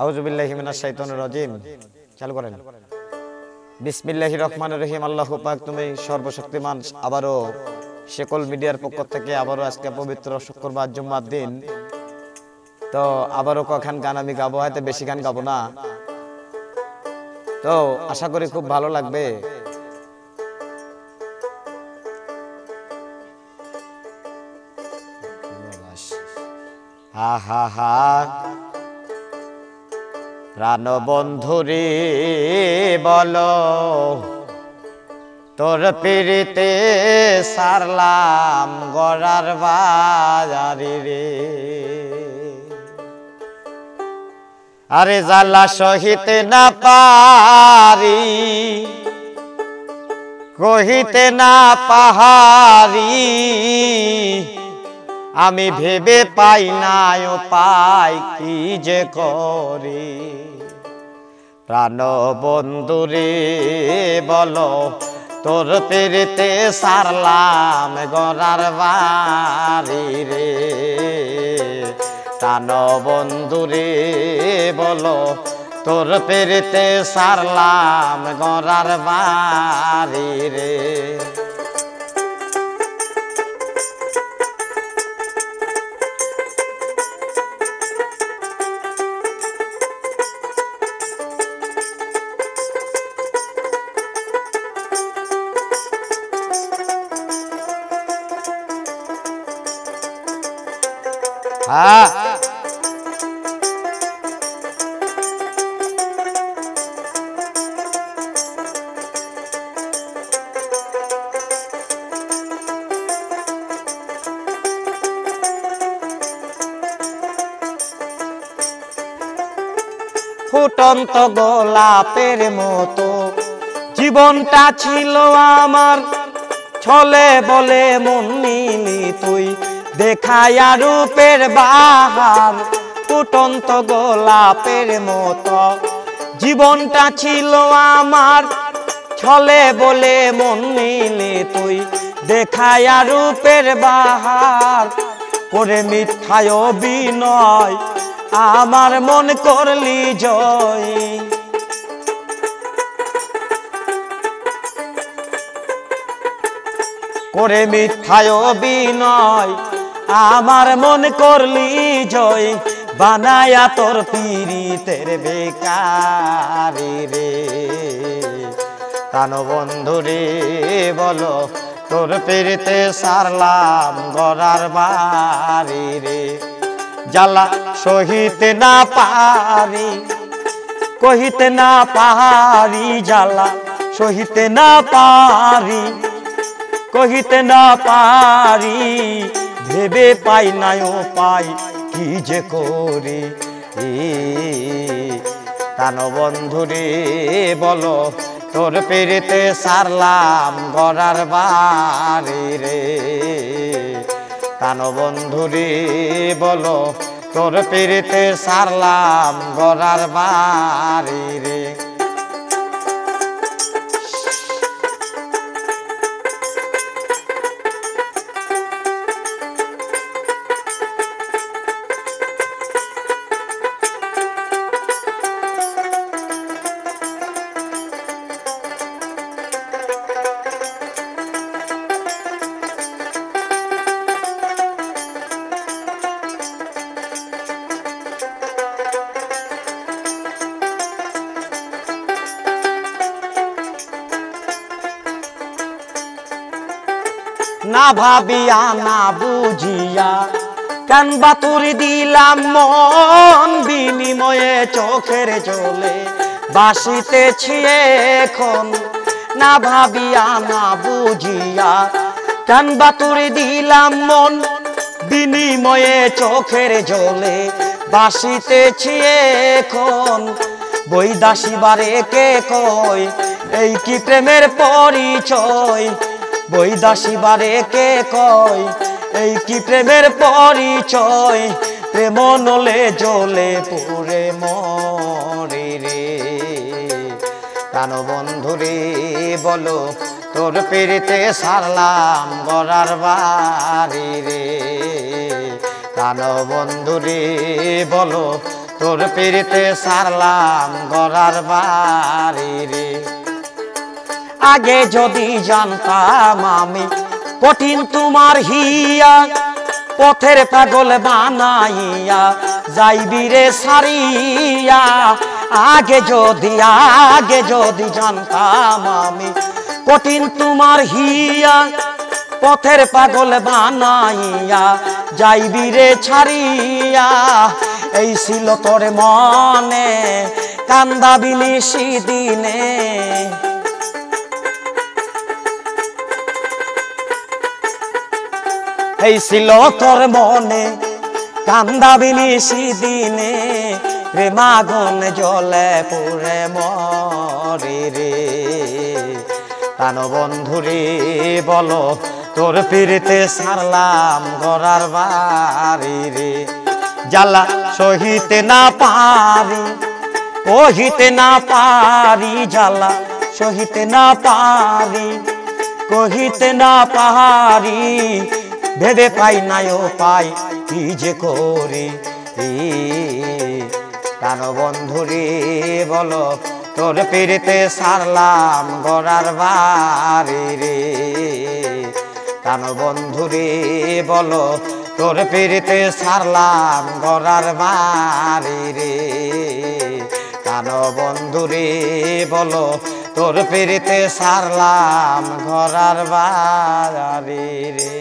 আউযু বিল্লাহি মিনাশ শাইতানির রাজিম। চালু করেন। বিসমিল্লাহির রহমানির রহিম। আল্লাহু পাক তুমি সর্বশক্তিমান। আবারও শেকল মিডিয়ার পক্ষ থেকে আবারও আজকে পবিত্র শুক্রবার জুম্মার দিন, তো আবারও কখন গান আমি গাবো, হয়তো বেশি গান গাবো না, তো আশা করি খুব ভালো লাগবে। হা হা হা প্রাণ বন্ধুরে বলো, তোর পিড়িতে সারলাম গড়ার বাজারি রে। আরে জ্বালা সহিতে না পারি, কহিতে না পাহারি, আমি ভেবে পাই না উপায় কি যে করি। প্রাণ বন্ধুরে বলো, তোর পেরেতে সারলাম গড়ার বাড়ি রে। প্রাণ বন্ধুরে বলো, তোর পেরেতে সারলাম গড়ার বাড়ি রে। হ্যাঁ ফুটন্ত গোলাপের মতো জীবনটা ছিল আমার, ছলে বলে মন নিলি তুই দেখায়া রূপের বাহার। ফুটন্ত গোলাপের মতো জীবনটা ছিল আমার, ছলে বলে মন নিলি তুই দেখায়া রূপের বাহার। করে মিথ্যায় অভিনয় আমার মন করলি জয়। করে মিথ্যায় অভিনয় আমার মন করলি জয়। বানায়া তোর পীড়িতের বেকারি রে। প্রাণ বন্ধুরে বলো, তোর পীড়িতে সারলাম গড়ার বাড়ি রে। জ্বালা সহিতে না পারি, কহিতে না পারি, জ্বালা সহিতে না পারি, কহিতে না পারি, ভেবে পাই না উপায় কি যে করি। প্রাণ বন্ধুরে বলো, তোর পেরেতে সারলাম গড়ার বাড়ি রে। প্রাণ বন্ধুরে বলো, তোর পেরেতে সারলাম গড়ার বাড়ি রে। না ভাবিয়া না বুঝিয়া কান বাতুরি দিলাম মন, বিনিময়ে চোখের জলে বাসিতেছি এখন। না ভাবিয়া না বুঝিয়া কান বাতুরি দিলাম মন, বিনিময়ে চোখের জলে বাসিতেছি এখন। বৈদাসী বারে কে কয় এই কি প্রেমের পরিচয়। বৈদাসী বারে কে কয় এই কি প্রেমের পরিচয়। প্রেম নলে জ্বলে পুরে মরে রে। প্রাণ বন্ধুরে বলো, তোর পেরেতে সারলাম গড়ার বাড়ি রে। প্রাণ বন্ধুরে বলো, তোর পিড়িতে সারলাম গড়ার বাড়ি রে। আগে যদি জানতাম আমি কঠিন তোমার হিয়া, পথের পাগল বানাইয়া যাইবি রে সারিয়া। আগে যদি জানতাম আমি কঠিন তোমার হিয়া, পথের পাগল বানাইয়া যাইবি রে ছাড়িয়া। এই ছিল তোর মনে কান্দাবি নিশি দিনে, এই ছিল তোর মনে কান্দাবি নিশি দিনে। প্রেম আগুন জ্বলে পুড়ে মরে রে। প্রাণ বন্ধু রে বলো তোর পিড়িতে সারলাম গড়ার বাড়ি রে। জ্বালা সহিতে না পারি, কহিতে না পারি, জ্বালা সহিতে না পারি, কহিতে না পারি। ভেবে পাই নাই ও পাই কি যে করি। প্রাণ বন্ধু রে বলো তোর পিড়িতে সারলাম গড়ার বাড়ি রে। প্রাণ বন্ধু রে বলো তোর পিড়িতে সারলাম গড়ার বাড়ি রে। প্রাণ বন্ধু রে বলো তোর পিড়িতে সারলাম গড়ার বাড়ি রে।